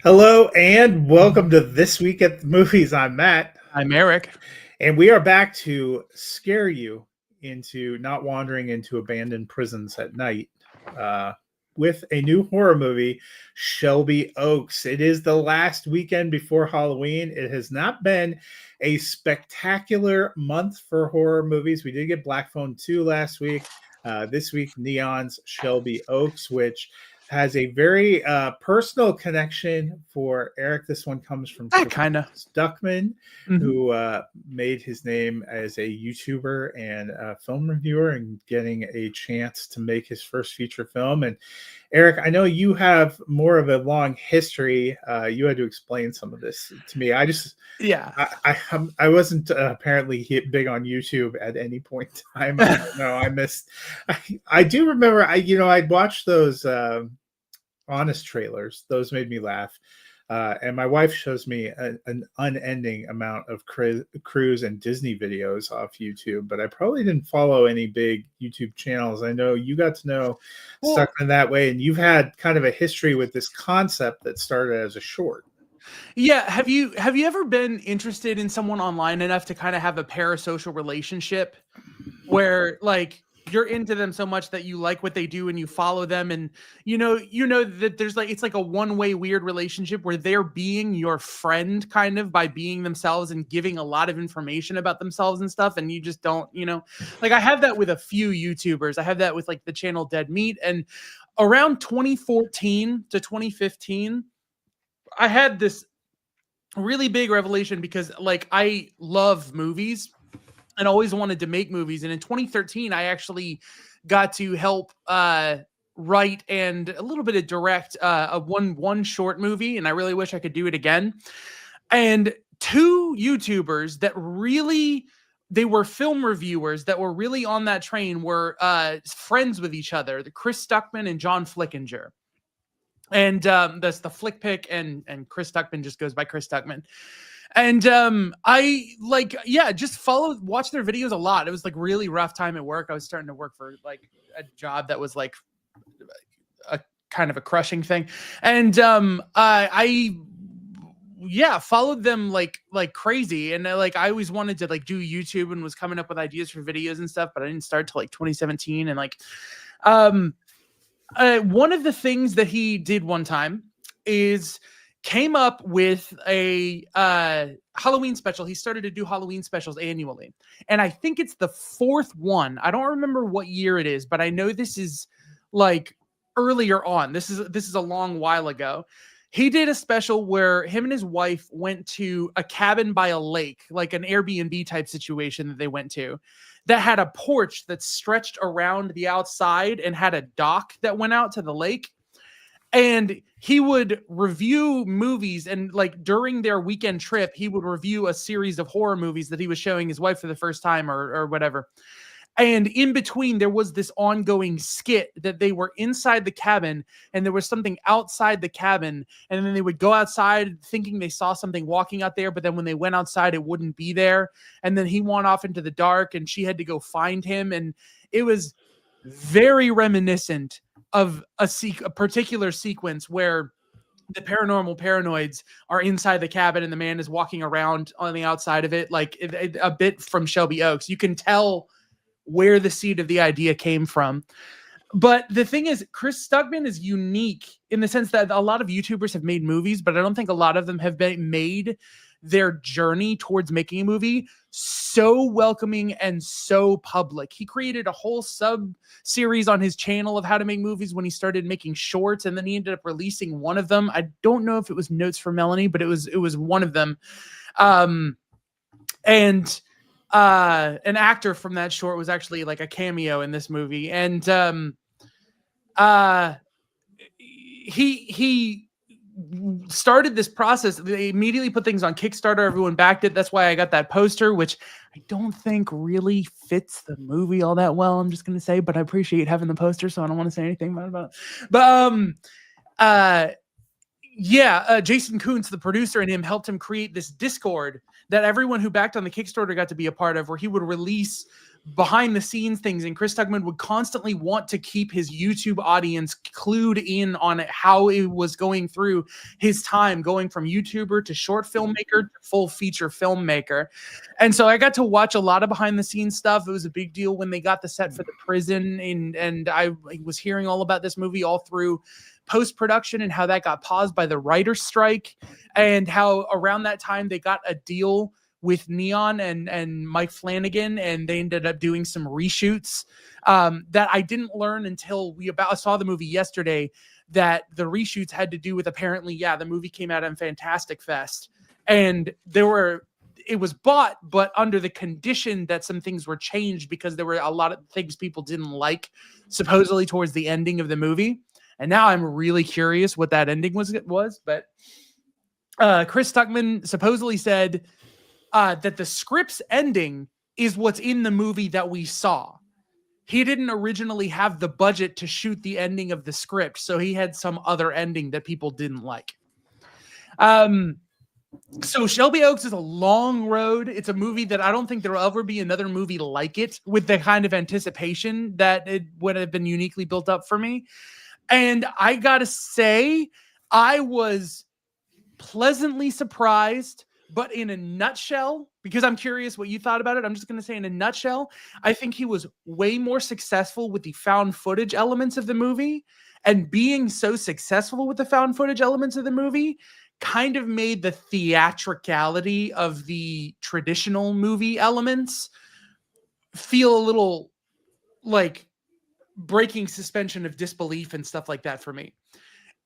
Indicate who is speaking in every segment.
Speaker 1: Hello and welcome to This Week at the Movies. I'm Matt,
Speaker 2: I'm Eric.
Speaker 1: and we are back to scare you into not wandering into abandoned prisons at night uh, with a new horror movie, Shelby Oaks. It is the last weekend before Halloween. It has not been a spectacular month for horror movies. We did get Black Phone 2 last week. This week, Neon's Shelby Oaks, which has a very personal connection for Eric. This one comes from Chris
Speaker 2: Kind of.
Speaker 1: Stuckman,
Speaker 2: Mm-hmm.
Speaker 1: who made his name as a YouTuber and a film reviewer and getting a chance to make his first feature film. And Eric, I know you have more of a long history. You had to explain some of this to me. I wasn't apparently big on YouTube at any point in time. I don't know. I missed. I do remember. I'd watched those honest trailers. Those made me laugh. And my wife shows me an unending amount of cruise and Disney videos off YouTube, but I probably didn't follow any big YouTube channels. I know you got to know Stuckman that way, and you've had kind of a history with this concept that started as a short.
Speaker 2: Yeah. Have you ever been interested in someone online enough to kind of have a parasocial relationship where like you're into them so much that you like what they do and you follow them, and you know that there's like it's like a one-way weird relationship where they're being your friend kind of by being themselves and giving a lot of information about themselves and stuff, and you just don't, like I have that with a few YouTubers. I have that with like the channel Dead Meat, and around 2014 to 2015 I had this really big revelation because like I love movies and always wanted to make movies. And in 2013, I actually got to help write and a little bit of direct a one short movie. And I really wish I could do it again. And two YouTubers that really, they were film reviewers that were really on that train were friends with each other, the Chris Stuckman and John Flickinger. And that's the Flick Pick, and Chris Stuckman just goes by Chris Stuckman. And I just watch their videos a lot. It was like really rough time at work. I was starting to work for like a job that was like a kind of a crushing thing. And I followed them like crazy. And like I always wanted to like do YouTube and was coming up with ideas for videos and stuff, but I didn't start till like 2017. And like one of the things that he did one time is came up with a Halloween special. He started to do Halloween specials annually. And I think it's the fourth one. I don't remember what year it is, but I know this is like earlier on. This is a long while ago. He did a special where him and his wife went to a cabin by a lake, like an Airbnb type situation that they went to, that had a porch that stretched around the outside and had a dock that went out to the lake. And he would review movies, and like during their weekend trip, he would review a series of horror movies that he was showing his wife for the first time or whatever. And in between, there was this ongoing skit that they were inside the cabin and there was something outside the cabin. And then they would go outside thinking they saw something walking out there. But then when they went outside, it wouldn't be there. And then he went off into the dark and she had to go find him. And it was very reminiscent of a particular sequence where the paranormal paranoids are inside the cabin and the man is walking around on the outside of it, like a bit from Shelby Oaks. You can tell where the seed of the idea came from. But the thing is, Chris Stuckman is unique in the sense that a lot of YouTubers have made movies, but I don't think a lot of them have made their journey towards making a movie so welcoming and so public. He created a whole sub series on his channel of how to make movies when he started making shorts, and then he ended up releasing one of them. I don't know if it was Notes for Melanie, but it was one of them. And an actor from that short was actually like a cameo in this movie. And he started this process. They immediately put things on Kickstarter. Everyone backed it. That's why I got that poster, which I don't think really fits the movie all that well, I'm just going to say, but I appreciate having the poster, so I don't want to say anything about it. But Jason Kuntz, the producer, and him helped him create this Discord that everyone who backed on the Kickstarter got to be a part of, where he would release behind the scenes things, and Chris Tuckman would constantly want to keep his YouTube audience clued in on how it was going through his time going from YouTuber to short filmmaker to full feature filmmaker. And so I got to watch a lot of behind the scenes stuff. It was a big deal when they got the set for the prison, and I was hearing all about this movie all through post-production and how that got paused by the writer's strike, and how around that time they got a deal with Neon and Mike Flanagan, and they ended up doing some reshoots that I didn't learn until I saw the movie yesterday, that the reshoots had to do with, apparently, the movie came out on Fantastic Fest, and it was bought, but under the condition that some things were changed because there were a lot of things people didn't like, supposedly towards the ending of the movie. And now I'm really curious what that ending was. But Chris Tuckman supposedly said that the script's ending is what's in the movie that we saw. He didn't originally have the budget to shoot the ending of the script, so he had some other ending that people didn't like. So Shelby Oaks is a long road. It's a movie that I don't think there will ever be another movie like it with the kind of anticipation that it would have been uniquely built up for me. And I gotta say, I was pleasantly surprised, but in a nutshell, because I'm curious what you thought about it, I'm just going to say in a nutshell, I think he was way more successful with the found footage elements of the movie, and being so successful with the found footage elements of the movie kind of made the theatricality of the traditional movie elements feel a little like breaking suspension of disbelief and stuff like that for me.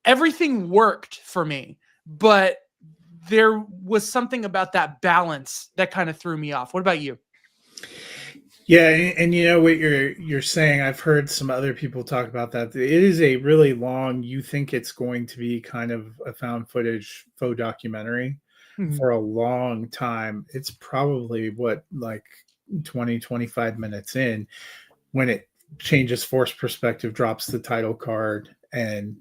Speaker 2: Everything worked for me, but there was something about that balance that kind of threw me off. What about you?
Speaker 1: Yeah, and you know what you're saying. I've heard some other people talk about that. It is a really long. You think it's going to be kind of a found footage faux documentary for a long time. It's probably like 20, 25 minutes in when it changes force perspective, drops the title card, and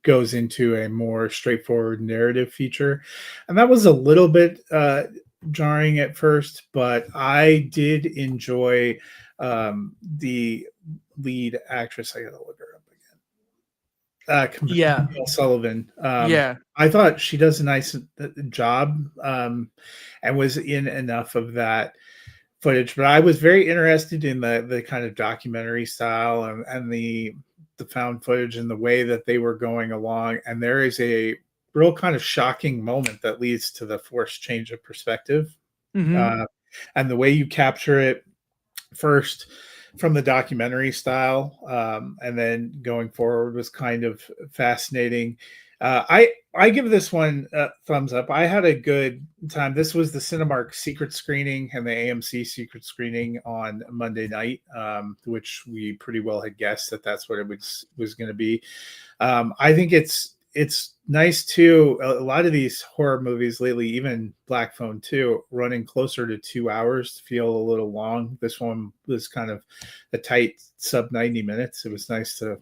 Speaker 1: goes into a more straightforward narrative feature. And that was a little bit jarring at first, but I did enjoy the lead actress. I gotta look her up again. Camille Sullivan. I thought she does a nice job and was in enough of that footage, but I was very interested in the kind of documentary style and the found footage and the way that they were going along. And there is a real kind of shocking moment that leads to the forced change of perspective. And the way you capture it first from the documentary style, and then going forward was kind of fascinating. I give this one a thumbs up. I had a good time. This was the Cinemark secret screening and the AMC secret screening on Monday night, which we pretty well had guessed that that's what it was going to be. I think it's nice too. A lot of these horror movies lately, even Black Phone 2, running closer to 2 hours, feel a little long. This one was kind of a tight sub 90 minutes. It was nice to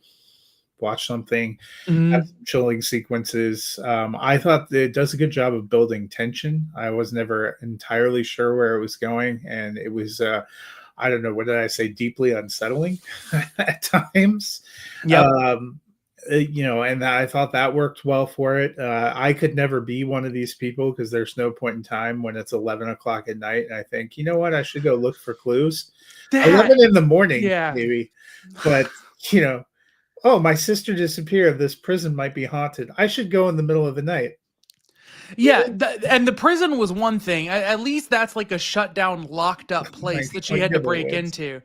Speaker 1: watch something, have some chilling sequences. I thought it does a good job of building tension. I was never entirely sure where it was going, and it was I don't know, what did I say, deeply unsettling at times. And I thought that worked well for it. I could never be one of these people because there's no point in time when it's 11 o'clock at night and I think, you know what, I should go look for clues. 11 in the morning, maybe. But, oh, my sister disappeared. This prison might be haunted. I should go in the middle of the night.
Speaker 2: And the prison was one thing. At least that's like a shut down, locked up place that she had to break into.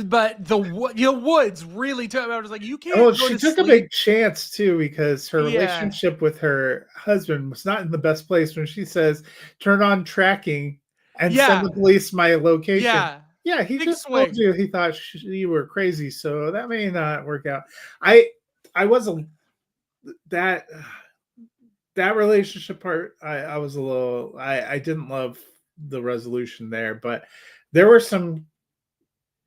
Speaker 2: But the woods really took. I was like, you can't.
Speaker 1: Oh, she took a big chance too, because her relationship with her husband was not in the best place when she says, "Turn on tracking and send the police my location." Yeah, he just told you he thought you were crazy, so that may not work out. I wasn't that relationship part. I was a little. I didn't love the resolution there, but there were some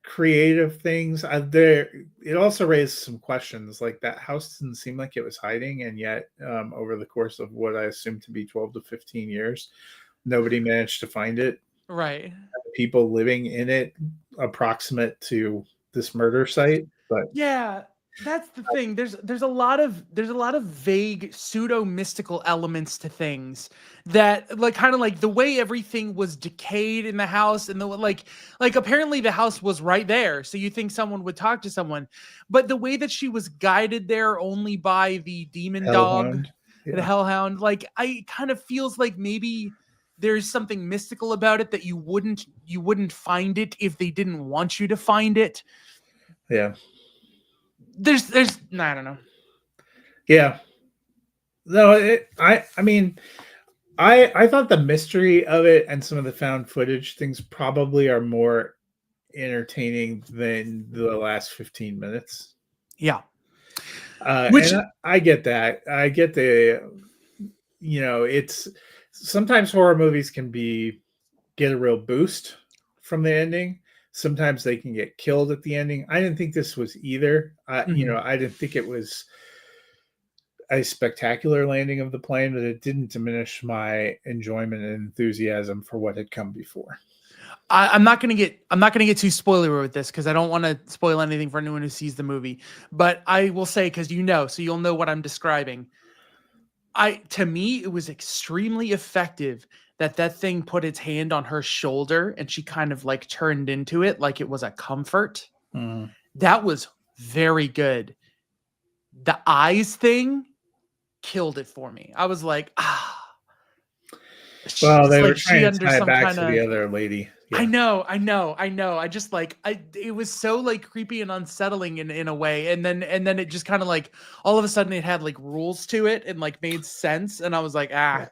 Speaker 1: creative things there. It also raised some questions, like that house didn't seem like it was hiding, and yet over the course of what I assume to be 12 to 15 years, nobody managed to find it.
Speaker 2: Right.
Speaker 1: people living in it approximate to this murder site. But
Speaker 2: Yeah, that's the thing. There's a lot of vague pseudo mystical elements to things that like kind of like the way everything was decayed in the house and the like apparently the house was right there, so you think someone would talk to someone, but the way that she was guided there only by the demon dog,
Speaker 1: Hellhound,
Speaker 2: the
Speaker 1: yeah,
Speaker 2: hellhound, like I kind of feels like maybe there's something mystical about it that you wouldn't find it if they didn't want you to find it.
Speaker 1: yeah,
Speaker 2: There's I don't know.
Speaker 1: yeah. No, I mean, I thought the mystery of it and some of the found footage things probably are more entertaining than the last 15 minutes.
Speaker 2: Yeah.
Speaker 1: And
Speaker 2: Which
Speaker 1: I get that. I get it's sometimes horror movies can get a real boost from the ending. Sometimes they can get killed at the ending. I didn't think this was either.
Speaker 2: mhm.
Speaker 1: I didn't think it was a spectacular landing of the plane, but it didn't diminish my enjoyment and enthusiasm for what had come before.
Speaker 2: I'm not gonna get too spoilery with this because I don't want to spoil anything for anyone who sees the movie. But I will say, because so you'll know what I'm describing. To me, it was extremely effective that thing put its hand on her shoulder and she kind of like turned into it like it was a comfort.
Speaker 1: Mm.
Speaker 2: That was very good. The eyes thing killed it for me. I was like,
Speaker 1: Well,
Speaker 2: it's
Speaker 1: they were
Speaker 2: like she
Speaker 1: trying to
Speaker 2: under
Speaker 1: tie it
Speaker 2: some
Speaker 1: back
Speaker 2: kind
Speaker 1: to the
Speaker 2: of.
Speaker 1: other lady.
Speaker 2: I
Speaker 1: Yeah.
Speaker 2: know, I know, I know. I just like it was so like creepy and unsettling in a way. And then it just kind of like all of a sudden it had like rules to it and like made sense. And I was like,
Speaker 1: Yeah.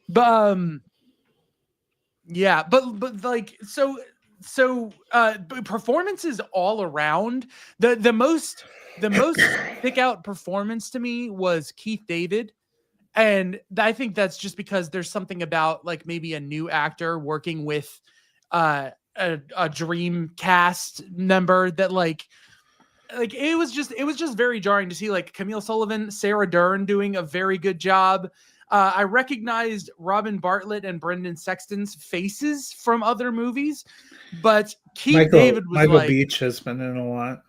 Speaker 2: but yeah, but like performances all around. The most stick out performance to me was Keith David. And I think that's just because there's something about like maybe a new actor working with a dream cast member that like it was just very jarring to see like Camille Sullivan, Sarah Dern doing a very good job. I recognized Robin Bartlett and Brendan Sexton's faces from other movies, but Keith David was
Speaker 1: Michael
Speaker 2: like.
Speaker 1: Beach has been in a lot.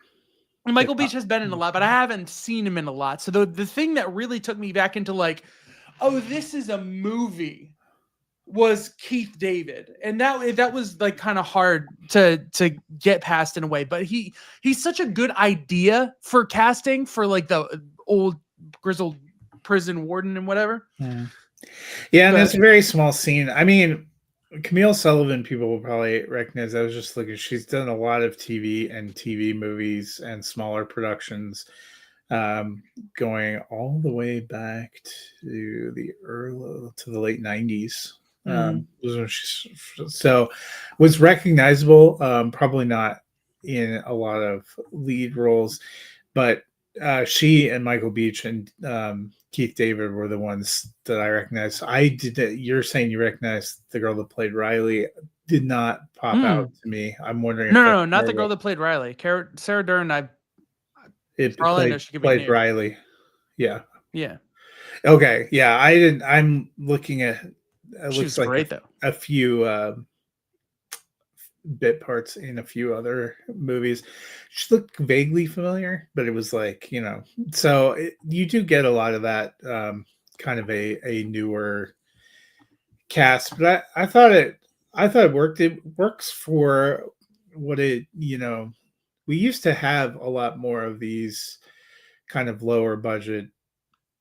Speaker 1: Yeah.
Speaker 2: Michael Beach has been in a lot, but I haven't seen him in a lot. So the thing that really took me back into like, oh, this is a movie was Keith David. And that was like kind of hard to get past in a way, but he's such a good idea for casting for like the old grizzled prison warden and whatever.
Speaker 1: Mm. Yeah, and
Speaker 2: But
Speaker 1: it's a very small scene. I mean, Camille Sullivan, people will probably recognize. I was just looking; she's done a lot of TV movies and smaller productions, um, going all the way back to the late '90s.
Speaker 2: mhm.
Speaker 1: So was recognizable. Probably not in a lot of lead roles, but she and Michael Beach and Keith David were the ones that I recognized. I did that. You're saying you recognize the girl that played Riley. Did not pop out to me. I'm wondering if
Speaker 2: No, no,
Speaker 1: that's
Speaker 2: no, not
Speaker 1: more
Speaker 2: the
Speaker 1: of a
Speaker 2: girl that played Riley. Sarah Dern,
Speaker 1: it
Speaker 2: for all I know, she could be
Speaker 1: played
Speaker 2: new.
Speaker 1: Riley. Yeah.
Speaker 2: Yeah.
Speaker 1: Okay. Yeah. I didn't. I'm looking at. It
Speaker 2: She
Speaker 1: looks
Speaker 2: was
Speaker 1: like
Speaker 2: great though.
Speaker 1: a few bit parts in a few other movies. She looked vaguely familiar, but it was like So you do get a lot of that kind of a newer cast, but I thought it worked. It works for what it. We used to have a lot more of these kind of lower budget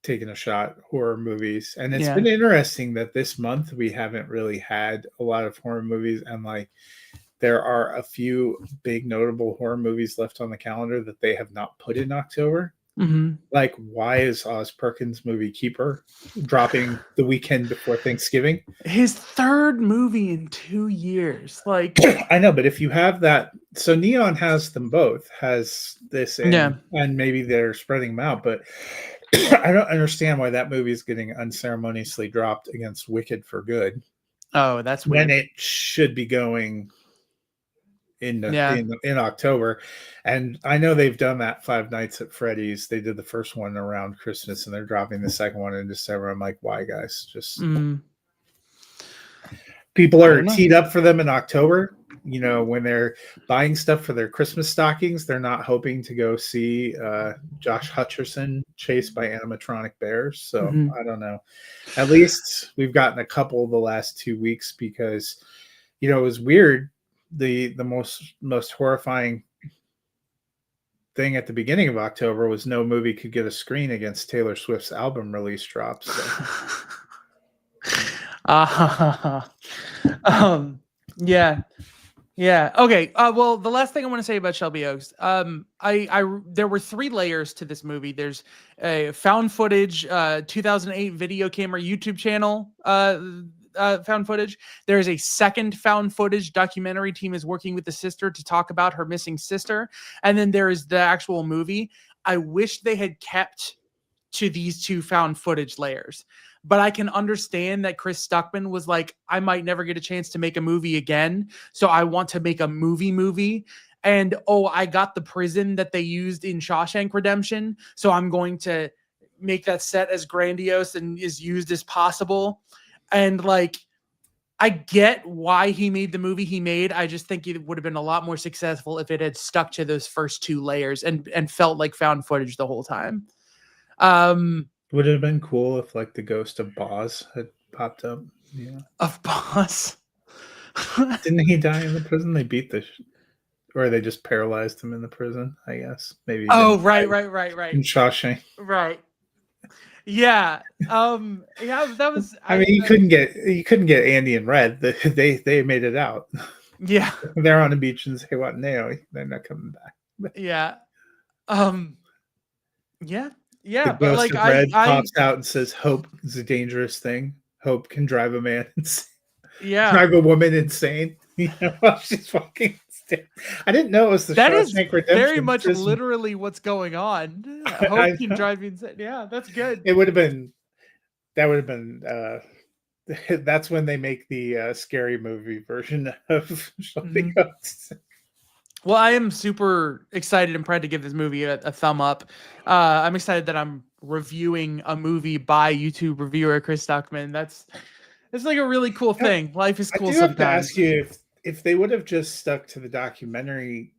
Speaker 1: taking a shot horror movies, and it's
Speaker 2: Yeah.
Speaker 1: been interesting that this month we haven't really had a lot of horror movies, and like there are a few big notable horror movies left on the calendar that they have not put in October.
Speaker 2: Hmm.
Speaker 1: Like, why is Oz Perkins' movie Keeper dropping the weekend before Thanksgiving?
Speaker 2: His third movie in 2 years. Like,
Speaker 1: I know, but if you have that, so Neon has them both, has this
Speaker 2: yeah.
Speaker 1: and maybe they're spreading them out, but I don't understand why that movie is getting unceremoniously dropped against Wicked for Good
Speaker 2: Oh, that's
Speaker 1: when
Speaker 2: weird.
Speaker 1: it should be going
Speaker 2: Yeah.
Speaker 1: in October. And I know they've done that Five Nights at Freddy's. They did the first one around Christmas and they're dropping the second one in December. I'm like, why guys? Just
Speaker 2: Mm.
Speaker 1: People
Speaker 2: I
Speaker 1: are
Speaker 2: don't know.
Speaker 1: teed up for them in October. You know, when they're buying stuff for their Christmas stockings, they're not hoping to go see Josh Hutcherson chased by animatronic bears. So
Speaker 2: Mhm.
Speaker 1: I don't know. At least we've gotten a couple the last 2 weeks because, you know, it was weird. The most horrifying thing at the beginning of October was no movie could get a screen against Taylor Swift's album release drops. So.
Speaker 2: um, yeah. Yeah. Okay. Well, the last thing I want to say about Shelby Oaks, there were 3 layers to this movie. There's a found footage, 2008 video camera YouTube channel, found footage. There is a second found footage documentary team is working with the sister to talk about her missing sister, and then there is the actual movie. I wish they had kept to these 2 found footage layers. But I can understand that Chris Stuckman was like, I might never get a chance to make a movie again. So I want to make a movie. And I got the prison that they used in Shawshank Redemption. So I'm going to make that set as grandiose and as used as possible. And like, I get why he made the movie he made. I just think it would have been a lot more successful if it had stuck to those first 2 layers and felt like found footage the whole time.
Speaker 1: Would it have been cool if like the ghost of Boz had popped up? Yeah.
Speaker 2: Of Boz.
Speaker 1: Didn't he die in the prison? They beat or they just paralyzed him in the prison, I guess. Maybe
Speaker 2: Oh, right.
Speaker 1: in Shawshank.
Speaker 2: Right. Yeah. Yeah, that was
Speaker 1: I mean, you couldn't get Andy and Red. They made it out.
Speaker 2: Yeah.
Speaker 1: They're on the beach and say, "What? No, they're not coming back."
Speaker 2: Yeah. Yeah.
Speaker 1: The
Speaker 2: Yeah, but
Speaker 1: ghost
Speaker 2: like
Speaker 1: of Red pops out and says, "Hope is a dangerous thing. Hope can drive a man insane.
Speaker 2: Yeah.
Speaker 1: Drive a woman insane." You know, while she's walking. I didn't know it was the
Speaker 2: That is
Speaker 1: Shawshank Redemption
Speaker 2: very much
Speaker 1: prison.
Speaker 2: literally what's going on. Hope can drive you insane. Yeah, that's good.
Speaker 1: It would have been. That would have been. That's when they make the scary movie version of Shelby Oaks.
Speaker 2: Well, I am super excited and proud to give this movie a thumb up. I'm excited that I'm reviewing a movie by YouTube reviewer Chris Stuckman. It's like a really cool thing. Life is cool
Speaker 1: I do have to
Speaker 2: sometimes.
Speaker 1: ask you if they would have just stuck to the documentary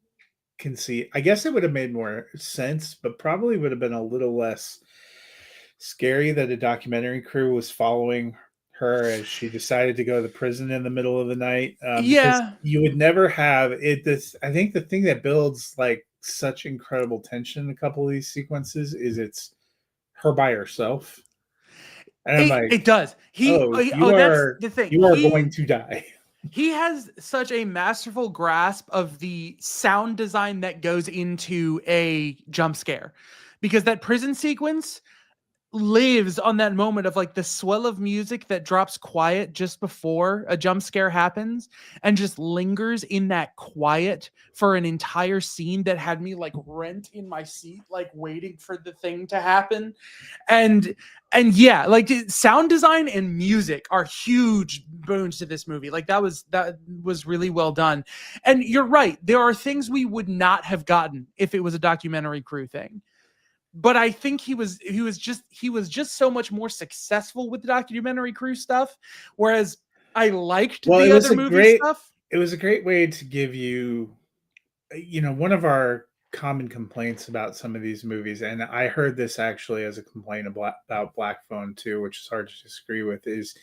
Speaker 1: conceit. I guess it would have made more sense, but probably would have been a little less scary that a documentary crew was following her as she decided to go to the prison in the middle of the night. Because you would never have it. I think the thing that builds like such incredible tension in a couple of these sequences is it's her by herself. And I'm like,
Speaker 2: it does. That's the thing.
Speaker 1: You are going to die.
Speaker 2: He has such a masterful grasp of the sound design that goes into a jump scare, because that prison sequence lives on that moment of like the swell of music that drops quiet just before a jump scare happens and just lingers in that quiet for an entire scene that had me like rent in my seat, like waiting for the thing to happen. And yeah, like sound design and music are huge boons to this movie. Like that was really well done. And you're right, there are things we would not have gotten if it was a documentary crew thing. But I think he was just so much more successful with the documentary crew stuff. Whereas I liked the other movie stuff.
Speaker 1: It was a great way to give you, one of our common complaints about some of these movies, and I heard this actually as a complaint about Black Phone too, which is hard to disagree with, is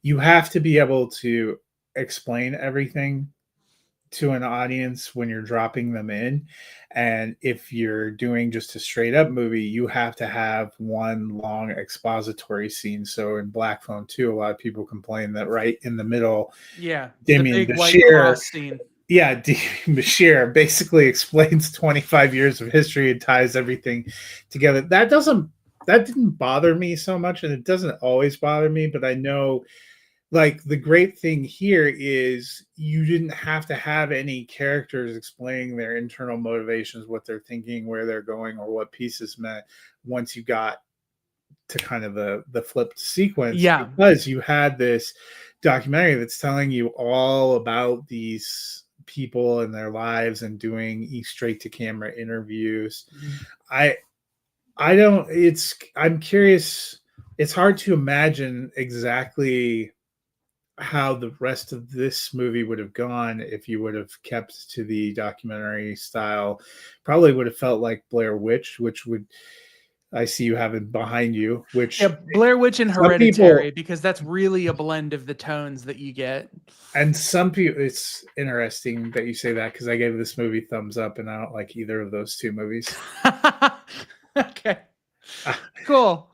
Speaker 1: you have to be able to explain everything to an audience when you're dropping them in. And if you're doing just a straight up movie, you have to have one long expository scene. So in Black Phone 2, a lot of people complain that right in the middle, Damien Bashir, Bashir basically explains 25 years of history and ties everything together. That didn't bother me so much, and it doesn't always bother me, but I know like the great thing here is you didn't have to have any characters explaining their internal motivations, what they're thinking, where they're going, or what pieces meant once you got to kind of the flipped sequence. Because you had this documentary that's telling you all about these people and their lives and doing straight to camera interviews. I'm curious. It's hard to imagine exactly how the rest of this movie would have gone if you would have kept to the documentary style. Probably would have felt like Blair Witch, which would I see you having behind you, which
Speaker 2: Yeah, Blair Witch and
Speaker 1: some
Speaker 2: Hereditary,
Speaker 1: people
Speaker 2: because that's really a blend of the tones that you get.
Speaker 1: and some people it's interesting that you say that because I gave this movie thumbs up and I don't like either of those two movies.
Speaker 2: Okay,
Speaker 1: Uh,
Speaker 2: cool.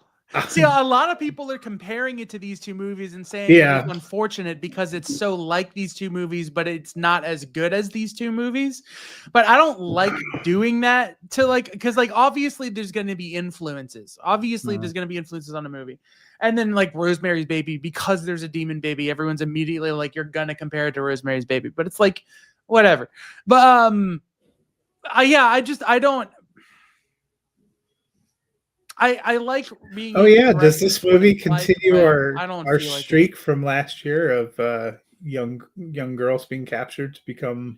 Speaker 2: See,
Speaker 1: um,
Speaker 2: a lot of people are comparing it to these two movies and saying it was
Speaker 1: yeah.
Speaker 2: unfortunate because it's so like these two movies, but it's not as good as these two movies. But I don't like doing that to like, because like obviously there's going to be influences. Obviously there's going to be influences on a movie. And then like Rosemary's Baby, because there's a demon baby, everyone's immediately like, you're going to compare it to Rosemary's Baby. But it's like, whatever. But I don't. I like being.
Speaker 1: Oh yeah, does
Speaker 2: interested
Speaker 1: this
Speaker 2: in what
Speaker 1: movie
Speaker 2: it's like,
Speaker 1: continue
Speaker 2: but
Speaker 1: our
Speaker 2: I don't
Speaker 1: our
Speaker 2: feel like it.
Speaker 1: streak from last year of young girls being captured to become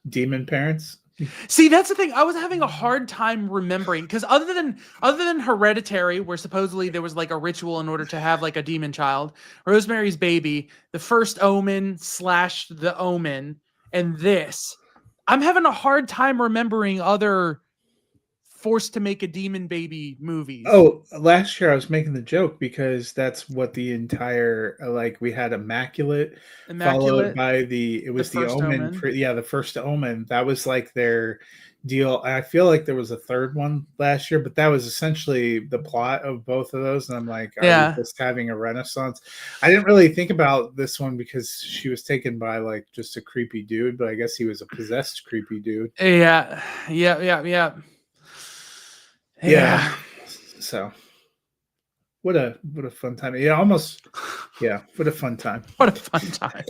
Speaker 1: demon parents?
Speaker 2: See, that's the thing. I was having a hard time remembering because other than Hereditary, where supposedly there was like a ritual in order to have like a demon child, Rosemary's Baby, The First Omen / The Omen, and this, I'm having a hard time remembering other forced to make a demon baby movies.
Speaker 1: Oh, last year I was making the joke because that's what the entire like we had Immaculate followed
Speaker 2: Immaculate,
Speaker 1: by it
Speaker 2: The
Speaker 1: was the
Speaker 2: First
Speaker 1: Omen
Speaker 2: Omen.
Speaker 1: the First Omen. That was like their deal. I feel like there was a third one last year, but that was essentially the plot of both of those. And I'm like, are we
Speaker 2: Yeah.
Speaker 1: just having a renaissance? I didn't really think about this one because she was taken by like just a creepy dude, but I guess he was a possessed creepy dude.
Speaker 2: Yeah.
Speaker 1: Yeah. So what a fun time. Yeah, almost what a fun time.
Speaker 2: What a fun time.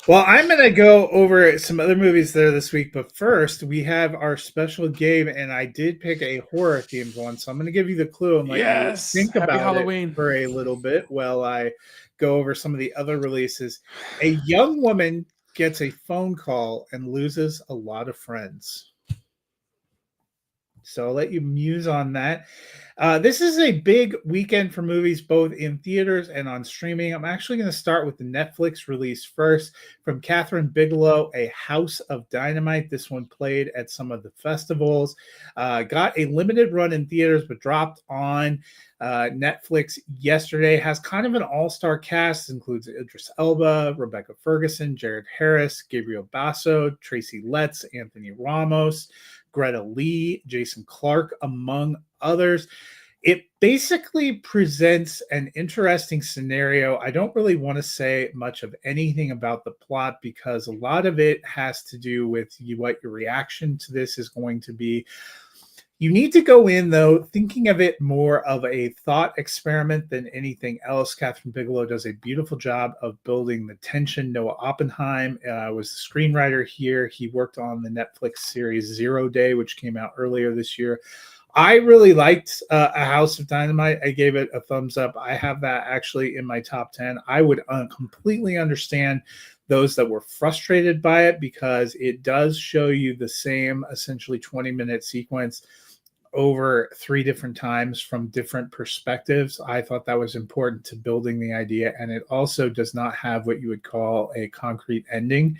Speaker 1: Well, I'm going to go over some other movies there this week, but first we have our special game, and I did pick a horror themed one, so I'm going to give you the clue and let you think
Speaker 2: Happy
Speaker 1: about it
Speaker 2: Halloween.
Speaker 1: for a little bit while I go over some of the other releases. A young woman gets a phone call and loses a lot of friends. So I'll let you muse on that. This is a big weekend for movies, both in theaters and on streaming. I'm actually going to start with the Netflix release first from Catherine Bigelow, A House of Dynamite. This one played at some of the festivals. Got a limited run in theaters, but dropped on Netflix yesterday. Has kind of an all-star cast. It includes Idris Elba, Rebecca Ferguson, Jared Harris, Gabriel Basso, Tracy Letts, Anthony Ramos, Greta Lee, Jason Clarke, among others. It basically presents an interesting scenario. I don't really want to say much of anything about the plot because a lot of it has to do with what your reaction to this is going to be. You need to go in, though, thinking of it more of a thought experiment than anything else. Catherine Bigelow does a beautiful job of building the tension. Noah Oppenheim was the screenwriter here. He worked on the Netflix series 0 Day, which came out earlier this year. I really liked A House of Dynamite. I gave it a thumbs up. I have that actually in my top 10. I would completely understand those that were frustrated by it because it does show you the same essentially 20-minute sequence over 3 different times from different perspectives. I thought that was important to building the idea, and it also does not have what you would call a concrete ending,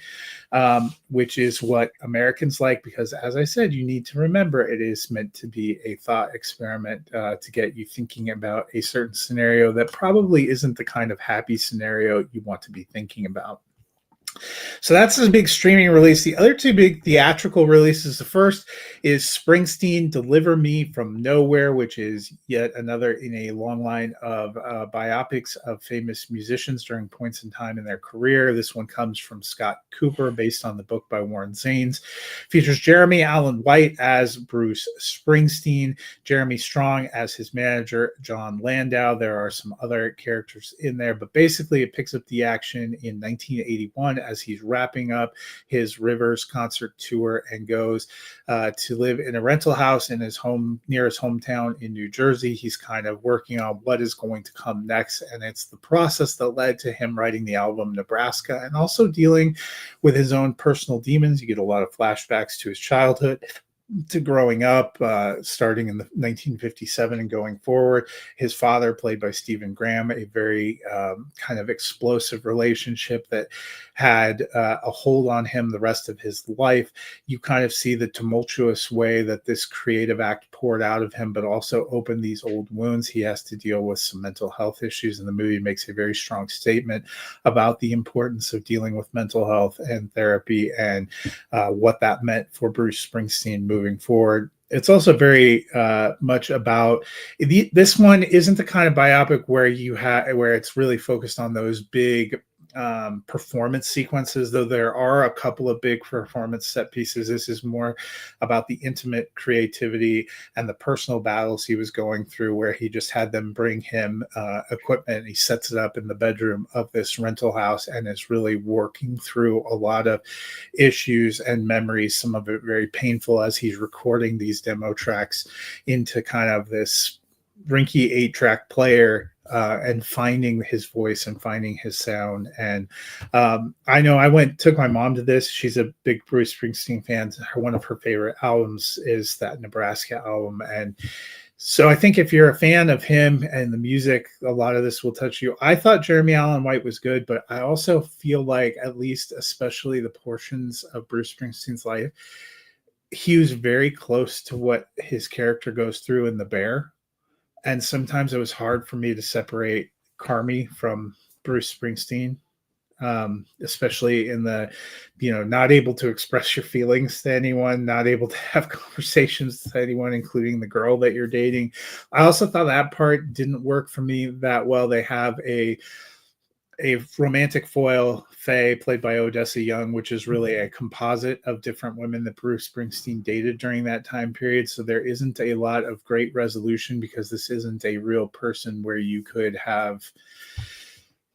Speaker 1: which is what Americans like because, as I said, you need to remember it is meant to be a thought experiment to get you thinking about a certain scenario that probably isn't the kind of happy scenario you want to be thinking about. So that's a big streaming release. The other two big theatrical releases, the first is Springsteen, Deliver Me from Nowhere, which is yet another in a long line of biopics of famous musicians during points in time in their career. This one comes from Scott Cooper, based on the book by Warren Zanes. Features Jeremy Allen White as Bruce Springsteen, Jeremy Strong as his manager, John Landau. There are some other characters in there, but basically it picks up the action in 1981 as he's wrapping up his Rivers concert tour and goes to live in a rental house in his home near his hometown in New Jersey. He's kind of working on what is going to come next, and it's the process that led to him writing the album Nebraska and also dealing with his own personal demons. You get a lot of flashbacks to his childhood to growing up, starting in the 1957 and going forward. His father, played by Stephen Graham, a very kind of explosive relationship that had a hold on him the rest of his life. You kind of see the tumultuous way that this creative act poured out of him, but also opened these old wounds. He has to deal with some mental health issues, and the movie makes a very strong statement about the importance of dealing with mental health and therapy, and what that meant for Bruce Springsteen moving forward. It's also very much about this one isn't the kind of biopic where it's really focused on those big performance sequences, though there are a couple of big performance set pieces. This is more about the intimate creativity and the personal battles he was going through, where he just had them bring him equipment. He sets it up in the bedroom of this rental house and is really working through a lot of issues and memories, some of it very painful, as he's recording these demo tracks into kind of this rinky 8-track player, and finding his voice and finding his sound. And I know took my mom to this. She's a big Bruce Springsteen fan. One of her favorite albums is that Nebraska album. And so I think if you're a fan of him and the music, a lot of this will touch you. I thought Jeremy Allen White was good, but I also feel like, at least especially the portions of Bruce Springsteen's life, he was very close to what his character goes through in The Bear. And sometimes it was hard for me to separate Carmy from Bruce Springsteen, especially in the, not able to express your feelings to anyone, not able to have conversations with anyone, including the girl that you're dating. I also thought that part didn't work for me that well. They have a romantic foil, Faye, played by Odessa Young, which is really a composite of different women that Bruce Springsteen dated during that time period. So there isn't a lot of great resolution, because this isn't a real person where you could have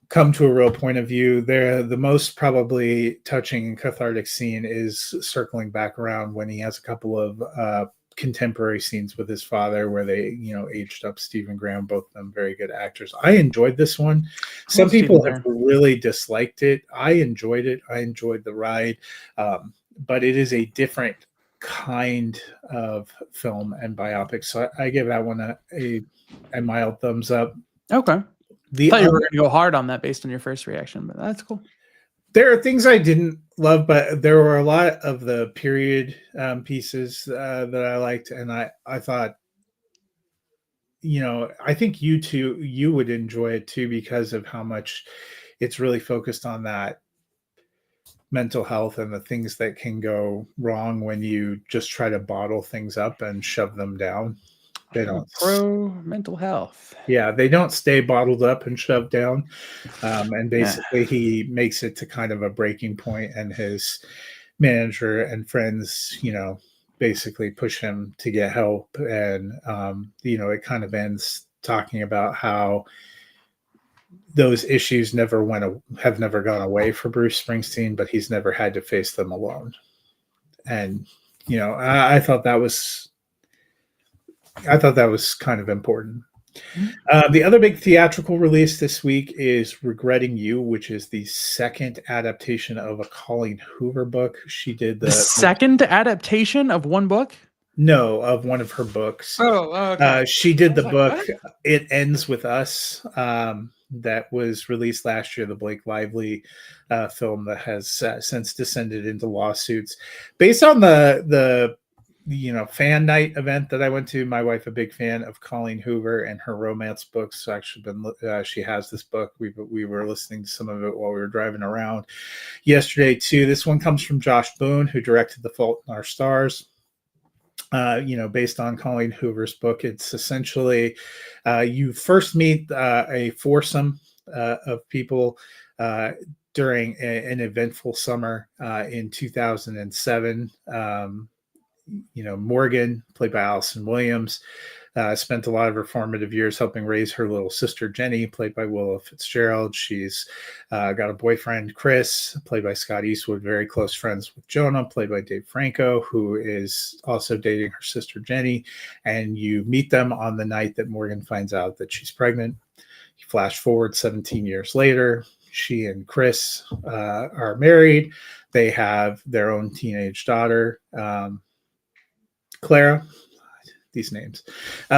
Speaker 1: come to a real point of view. The most probably touching and cathartic scene is circling back around when he has a couple of contemporary scenes with his father, where they aged up Stephen Graham, both of them very good actors. I enjoyed this one. Some people have really disliked it. I enjoyed it. I enjoyed the ride, but it is a different kind of film and biopic, so I give that one a mild thumbs up.
Speaker 2: Okay. I thought you were going to go hard on that based on your first reaction, but that's cool.
Speaker 1: There are things I didn't love, but there were a lot of the period pieces that I liked, and I thought, I think you would enjoy it too, because of how much it's really focused on that mental health and the things that can go wrong when you just try to bottle things up and shove them down. They don't
Speaker 2: pro mental health.
Speaker 1: Yeah, they don't stay bottled up and shoved down. And basically he makes it to kind of a breaking point, and his manager and friends, basically push him to get help. And, it kind of ends talking about how those issues have never gone away for Bruce Springsteen, but he's never had to face them alone. And, I thought that was kind of important. The other big theatrical release this week is Regretting You, which is the second adaptation of a Colleen Hoover book. She did the
Speaker 2: second adaptation of one book?
Speaker 1: No, of one of her books.
Speaker 2: Oh, okay.
Speaker 1: She did the book what? It Ends With Us, that was released last year, the Blake Lively film that has since descended into lawsuits. Based on the fan night event that I went to, my wife, a big fan of Colleen Hoover and her romance books. Actually, she has this book. We were listening to some of it while we were driving around yesterday too. This one comes from Josh Boone, who directed The Fault in Our Stars. Based on Colleen Hoover's book. It's essentially you first meet a foursome of people during an eventful summer in 2007. Morgan, played by Allison Williams, spent a lot of her formative years helping raise her little sister, Jenny, played by Willa Fitzgerald. She's got a boyfriend, Chris, played by Scott Eastwood, very close friends with Jonah, played by Dave Franco, who is also dating her sister, Jenny. And you meet them on the night that Morgan finds out that she's pregnant. You flash forward 17 years later. She and Chris are married. They have their own teenage daughter. Clara, these names,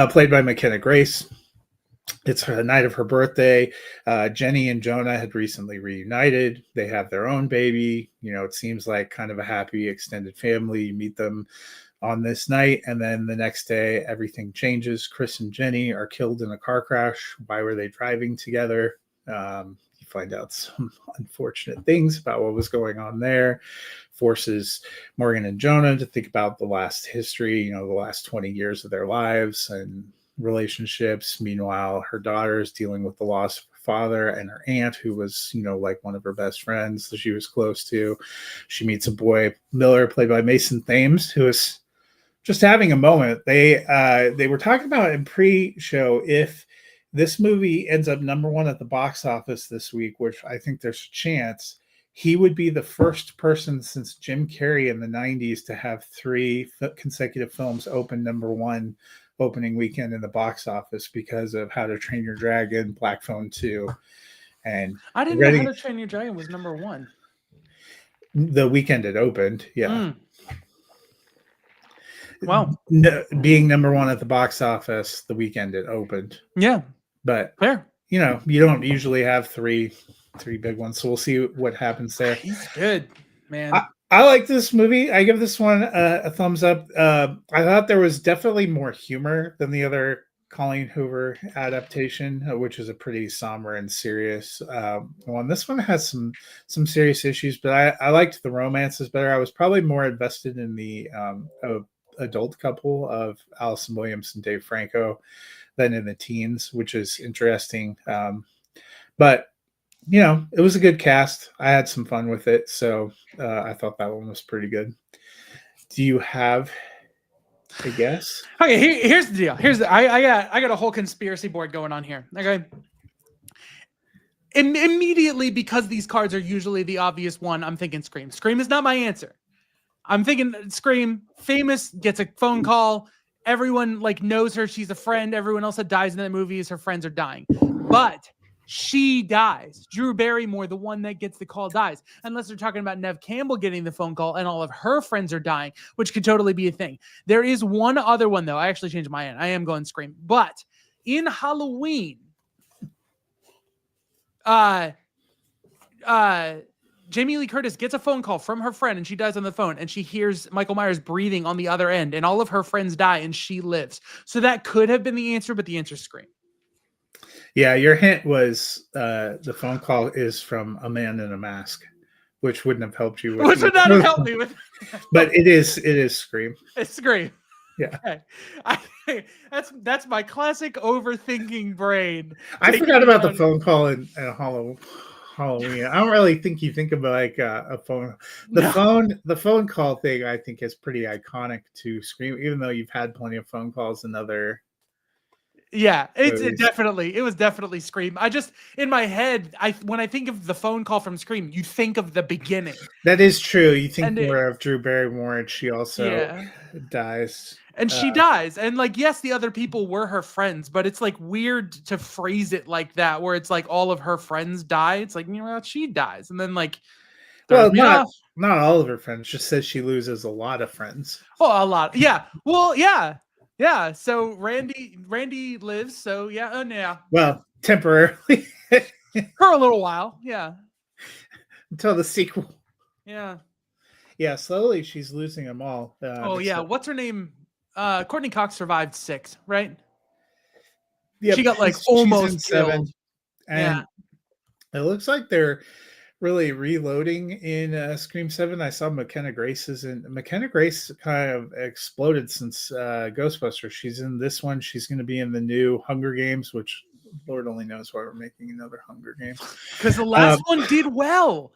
Speaker 1: played by McKenna Grace. It's the night of her birthday. Jenny and Jonah had recently reunited. They have their own baby. It seems like kind of a happy extended family. You meet them on this night, and then the next day, everything changes. Chris and Jenny are killed in a car crash. Why were they driving together? You find out some unfortunate things about what was going on there. Forces Morgan and Jonah to think about the last history, the last 20 years of their lives and relationships. Meanwhile, her daughter is dealing with the loss of her father and her aunt, who was, like one of her best friends that she was close to. She meets a boy, Miller, played by Mason Thames, who is just having a moment. They were talking about in pre-show, if this movie ends up number one at the box office this week, which I think there's a chance, he would be the first person since Jim Carrey in the 90s to have 3 consecutive films open number one opening weekend in the box office because of How to Train Your Dragon, Black Phone 2. And
Speaker 2: I didn't know How to Train Your Dragon was number one.
Speaker 1: The weekend it opened, yeah.
Speaker 2: Wow.
Speaker 1: Being number one at the box office the weekend it opened.
Speaker 2: Yeah.
Speaker 1: But
Speaker 2: fair.
Speaker 1: You don't usually have three big ones, so we'll see what happens there.
Speaker 2: He's good, man.
Speaker 1: I like this movie. I give this one a thumbs up. I thought there was definitely more humor than the other Colleen Hoover adaptation, which is a pretty somber and serious one. This one has some serious issues, but I liked the romances better. I was probably more invested in the adult couple of Allison Williams and Dave Franco than in the teens, which is interesting. But it was a good cast. I had some fun with it, so I thought that one was pretty good. Do you have a guess?
Speaker 2: Okay, here's the deal. I got a whole conspiracy board going on here. Okay. Immediately, because these cards are usually the obvious one, I'm thinking Scream. Scream is not my answer. I'm thinking Scream. Famous, gets a phone call. Everyone knows her. She's a friend. Everyone else that dies in that movie is her friends are dying. But she dies. Drew Barrymore, the one that gets the call, dies. Unless they're talking about Neve Campbell getting the phone call and all of her friends are dying, which could totally be a thing. There is one other one, though. I actually changed my end. I am going Scream. But in Halloween, Jamie Lee Curtis gets a phone call from her friend and she dies on the phone and she hears Michael Myers breathing on the other end and all of her friends die and she lives. So that could have been the answer, but the answer is Scream.
Speaker 1: Yeah, your hint was the phone call is from a man in a mask, which wouldn't have helped you with.
Speaker 2: Which would not have helped me with.
Speaker 1: But it is Scream.
Speaker 2: It's Scream.
Speaker 1: Yeah.
Speaker 2: Okay. That's my classic overthinking brain.
Speaker 1: I forgot about the phone call in Halloween. I don't really think you think about a phone. The phone call thing I think is pretty iconic to Scream, even though you've had plenty of phone calls in other.
Speaker 2: Yeah, it was definitely Scream. I just, in my head, when I think of the phone call from Scream, you think of the beginning.
Speaker 1: That is true. You think more of Drew Barrymore, and she also dies.
Speaker 2: And she dies. And yes, the other people were her friends, but it's weird to phrase it like that, where it's all of her friends die. It's she dies. And then
Speaker 1: well, not all of her friends, just says she loses a lot of friends.
Speaker 2: Oh, a lot. Yeah. Well, yeah. Yeah, so Randy lives, so yeah.
Speaker 1: Well, temporarily.
Speaker 2: For a little while, yeah.
Speaker 1: Until the sequel.
Speaker 2: Yeah.
Speaker 1: Yeah, slowly she's losing them all.
Speaker 2: What's her name? Courtney Cox survived 6, right?
Speaker 1: Yeah,
Speaker 2: she got almost killed.
Speaker 1: 7. And it looks like they're really reloading in Scream 7. I saw McKenna Grace McKenna Grace kind of exploded since Ghostbusters. She's in this one. She's going to be in the new Hunger Games, which Lord only knows why we're making another Hunger Games.
Speaker 2: Because the last one did well.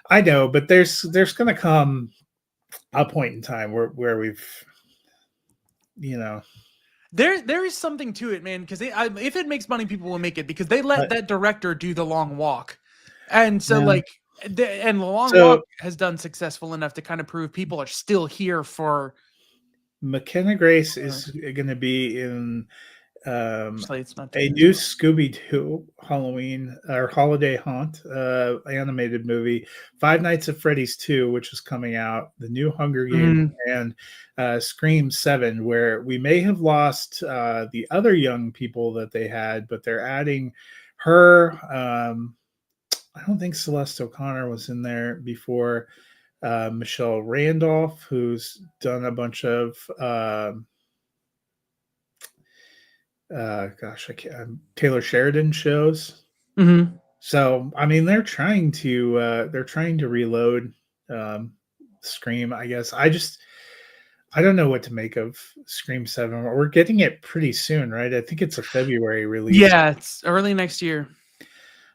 Speaker 1: I know, but there's going to come a point in time where we've,
Speaker 2: There is something to it, man, because if it makes money, people will make it, because they let that director do The Long Walk. And so, The Long Walk has done successful enough to kind of prove people are still here for.
Speaker 1: McKenna Grace is going to be in
Speaker 2: Actually, it's not
Speaker 1: a
Speaker 2: doing
Speaker 1: new
Speaker 2: as
Speaker 1: Scooby-Doo Halloween or Holiday Haunt animated movie, Five Nights at Freddy's 2, which is coming out, the new Hunger
Speaker 2: well.
Speaker 1: Games, and Scream 7, where we may have lost the other young people that they had, but they're adding her. I don't think Celeste O'Connor was in there before. Michelle Randolph, who's done a bunch of gosh, I can't, Taylor Sheridan shows.
Speaker 2: Mm-hmm.
Speaker 1: So I mean, they're trying to reload um, Scream. I guess I don't know what to make of Scream 7. We're getting it pretty soon, right? I think it's a February release.
Speaker 2: Yeah, it's early next year.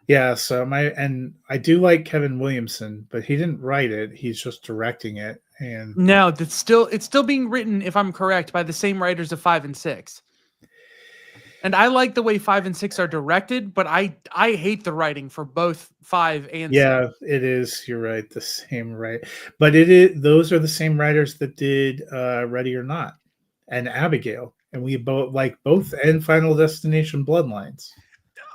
Speaker 1: Yeah, so I do like Kevin Williamson, but he didn't write it. He's just directing it. And
Speaker 2: No, it's still being written, if I'm correct, by the same writers of 5 and 6. And I like the way 5 and 6 are directed, but I hate the writing for both 5 and 6.
Speaker 1: yeah, it is. You're right. The same right. But it is those are the same writers that did Ready or Not and Abigail. And we both like both and Final Destination Bloodlines.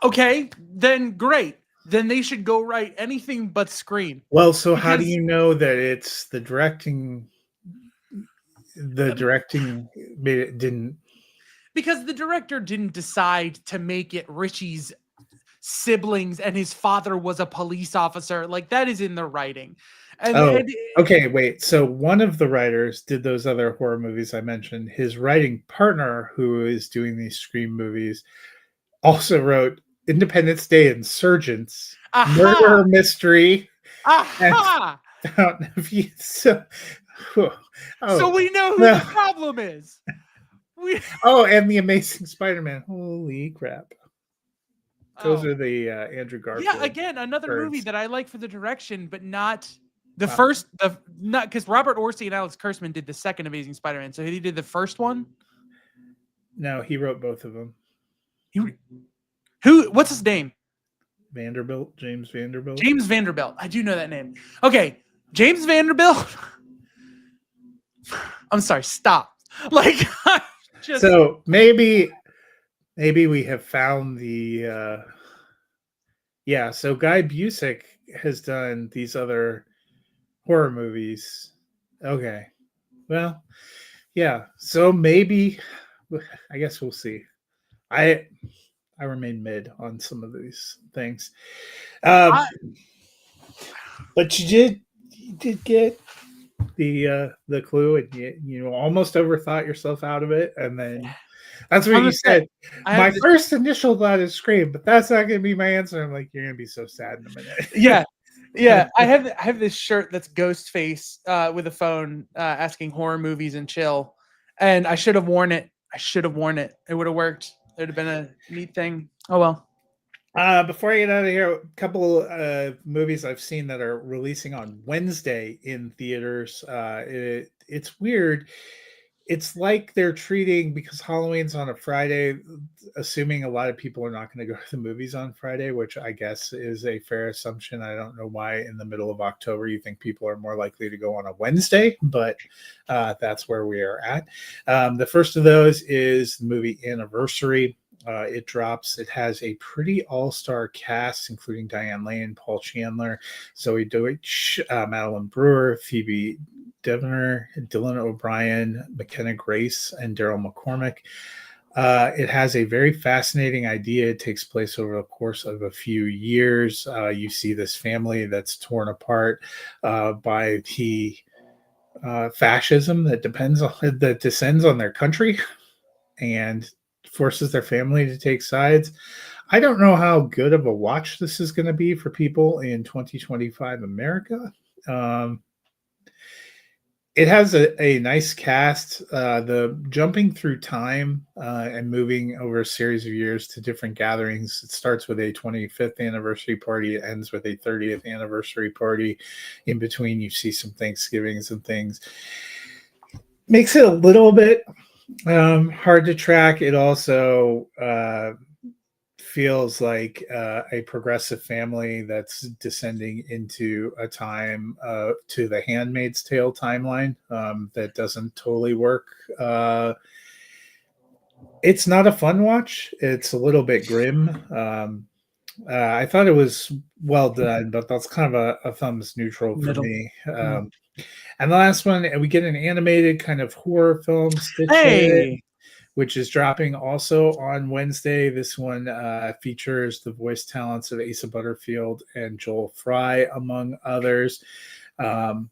Speaker 2: Okay, then great. Then they should go write anything but Scream.
Speaker 1: Well, so how do
Speaker 2: Because
Speaker 1: you know that it's the directing? The directing made it didn't.
Speaker 2: because the director didn't decide to make it Richie's siblings and his father was a police officer. Like that is in the writing. And,
Speaker 1: Oh,
Speaker 2: and
Speaker 1: okay. Wait. So one of the writers did those other horror movies I mentioned. His writing partner, who is doing these Scream movies, also wrote Independence Day, Insurgents,
Speaker 2: aha,
Speaker 1: Murder Mystery, and
Speaker 2: aha.
Speaker 1: Fountain of Youth. So,
Speaker 2: So
Speaker 1: oh
Speaker 2: we know who
Speaker 1: no.
Speaker 2: the problem is. We
Speaker 1: Oh, and the Amazing Spider-Man. Holy crap! Those
Speaker 2: oh.
Speaker 1: are the Andrew Garfield.
Speaker 2: Yeah, again, another movie
Speaker 1: birds.
Speaker 2: that I like for the direction, but not the
Speaker 1: Wow.
Speaker 2: first. The not because Robert Orci and Alex Kurtzman did the second Amazing Spider-Man, so he did the first one.
Speaker 1: No, he wrote both of them.
Speaker 2: Who? What's his name?
Speaker 1: Vanderbilt, James Vanderbilt.
Speaker 2: James Vanderbilt. I do know that name. Okay, James Vanderbilt. I'm sorry. Stop. Like, just
Speaker 1: So maybe we have found the yeah. So Guy Busick has done these other horror movies. Okay, well, yeah. So maybe I guess we'll see. I remain mid on some of these things,
Speaker 2: I,
Speaker 1: but you did get the clue, and you almost overthought yourself out of it, and then that's what
Speaker 2: I'm
Speaker 1: you
Speaker 2: gonna say,
Speaker 1: said.
Speaker 2: I
Speaker 1: My
Speaker 2: have this,
Speaker 1: first initial thought is Scream, but that's not going to be my answer. I'm like, you're going to be so sad in a minute.
Speaker 2: yeah. Yeah, I have this shirt that's Ghostface with a phone asking horror movies and chill, and I should have worn it. I should have worn it. It would have worked. It would have been a neat thing. Oh well.
Speaker 1: Before I get out of here, a couple movies I've seen that are releasing on Wednesday in theaters. It's weird. It's like they're treating, because Halloween's on a Friday, assuming a lot of people are not going to go to the movies on Friday, which I guess is a fair assumption. I don't know why in the middle of October you think people are more likely to go on a Wednesday, but that's where we are at. The first of those is the movie Anniversary. It drops. It has a pretty all-star cast, including Diane Lane, Paul Chandler, Zoe Deutsch, Madeline Brewer, Phoebe Devener, Dylan O'Brien, McKenna Grace, and Daryl McCormick. It has a very fascinating idea. It takes place over the course of a few years. You see this family that's torn apart by the fascism that descends on their country and forces their family to take sides. I don't know how good of a watch this is going to be for people in 2025 America. It has a nice cast. The jumping through time and moving over a series of years to different gatherings. It starts with a 25th anniversary party. It ends with a 30th anniversary party. In between, you see some Thanksgivings and things. Makes it a little bit hard to track. It also feels like a progressive family that's descending into a time to the Handmaid's Tale timeline that doesn't totally work. It's not a fun watch. It's a little bit grim. I thought it was well done, but that's kind of a thumbs neutral for
Speaker 2: Middle.
Speaker 1: me. And the last one, we get an animated kind of horror film, Stitches,
Speaker 2: Hey,
Speaker 1: which is dropping also on Wednesday. This one features the voice talents of Asa Butterfield and Joel Fry, among others. Um,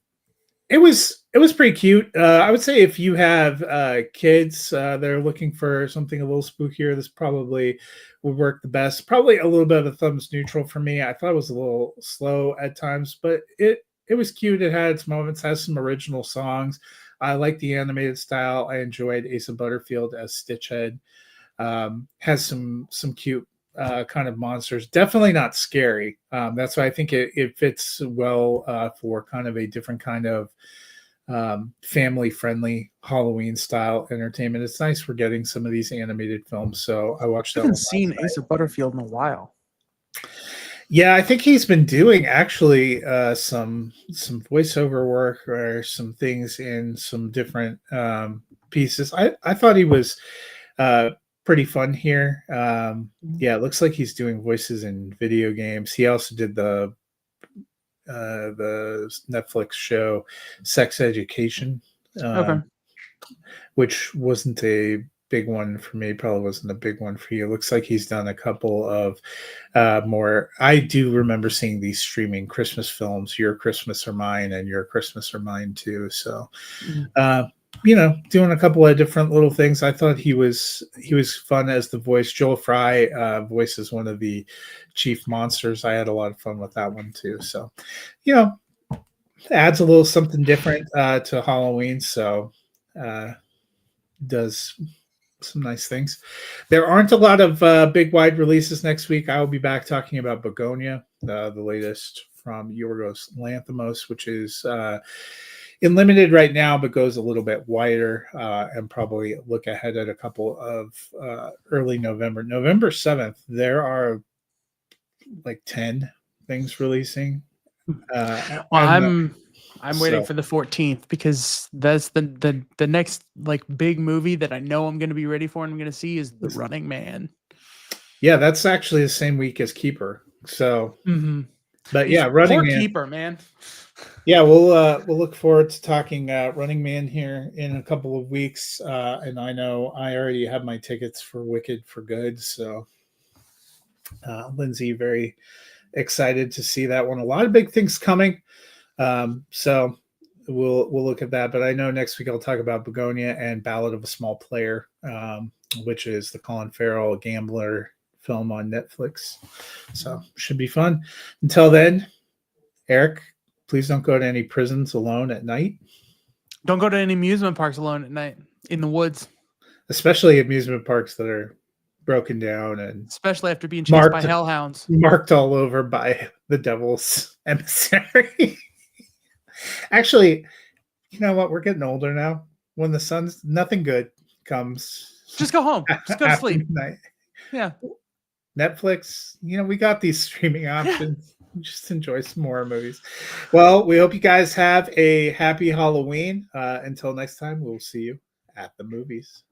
Speaker 1: it was pretty cute. I would say if you have kids that are looking for something a little spookier, this probably would work the best. Probably a little bit of a thumbs neutral for me. I thought it was a little slow at times, but it was cute. It had its moments. Has some original songs. I like the animated style. I enjoyed Asa Butterfield as Stitchhead. Has some cute kind of monsters. Definitely not scary. That's why I think it fits well for kind of a different kind of family friendly Halloween style entertainment. It's nice we're getting some of these animated films. So I watched
Speaker 2: I
Speaker 1: that one
Speaker 2: haven't
Speaker 1: last
Speaker 2: seen
Speaker 1: night.
Speaker 2: Asa Butterfield in a while.
Speaker 1: Yeah, I think he's been doing actually some voiceover work or some things in some different pieces. I thought he was uh, pretty fun here. Yeah, it looks like he's doing voices in video games. He also did the Netflix show Sex Education,
Speaker 2: Okay.
Speaker 1: which wasn't a big one for me. Probably wasn't a big one for you. It looks like he's done a couple of more. I do remember seeing these streaming Christmas films, Your Christmas or Mine, and Your Christmas or Mine too. So,
Speaker 2: Mhm.
Speaker 1: doing a couple of different little things. I thought he was fun as the voice. Joel Fry voices one of the chief monsters. I had a lot of fun with that one too. So, you know, adds a little something different to Halloween. So, uh, does some nice things. There aren't a lot of big wide releases next week. I will be back talking about Begonia, the latest from Yorgos Lanthimos, which is in limited right now, but goes a little bit wider and probably look ahead at a couple of early November. November 7th, there are like 10 things releasing.
Speaker 2: Well,
Speaker 1: And
Speaker 2: I'm waiting
Speaker 1: so,
Speaker 2: for the 14th because that's the next like big movie that I know I'm going to be ready for and I'm going to see is The Running Man.
Speaker 1: yeah, that's actually the same week as Keeper. So,
Speaker 2: Mm-hmm.
Speaker 1: but yeah, Running
Speaker 2: Poor
Speaker 1: Man.
Speaker 2: Keeper, man.
Speaker 1: Yeah, we'll look forward to talking Running Man here in a couple of weeks, and I know I already have my tickets for Wicked for Good. So, Lindsay, very excited to see that one. A lot of big things coming. So we'll look at that. But I know next week I'll talk about Begonia and Ballad of a Small Player, which is the Colin Farrell gambler film on Netflix. So should be fun. Until then, Eric, please don't go to any prisons alone at night,
Speaker 2: Don't go to any amusement parks alone at night in the woods,
Speaker 1: especially amusement parks that are broken down and
Speaker 2: especially after being chased by
Speaker 1: marked
Speaker 2: hellhounds.
Speaker 1: marked all over by the devil's emissary. Actually, you know what? We're getting older now. When the sun's nothing good comes
Speaker 2: Just go home. Just go to
Speaker 1: after
Speaker 2: sleep.
Speaker 1: midnight.
Speaker 2: Yeah.
Speaker 1: Netflix, we got these streaming options. Just enjoy some more movies. Well, we hope you guys have a happy Halloween. Until next time, we'll see you at the movies.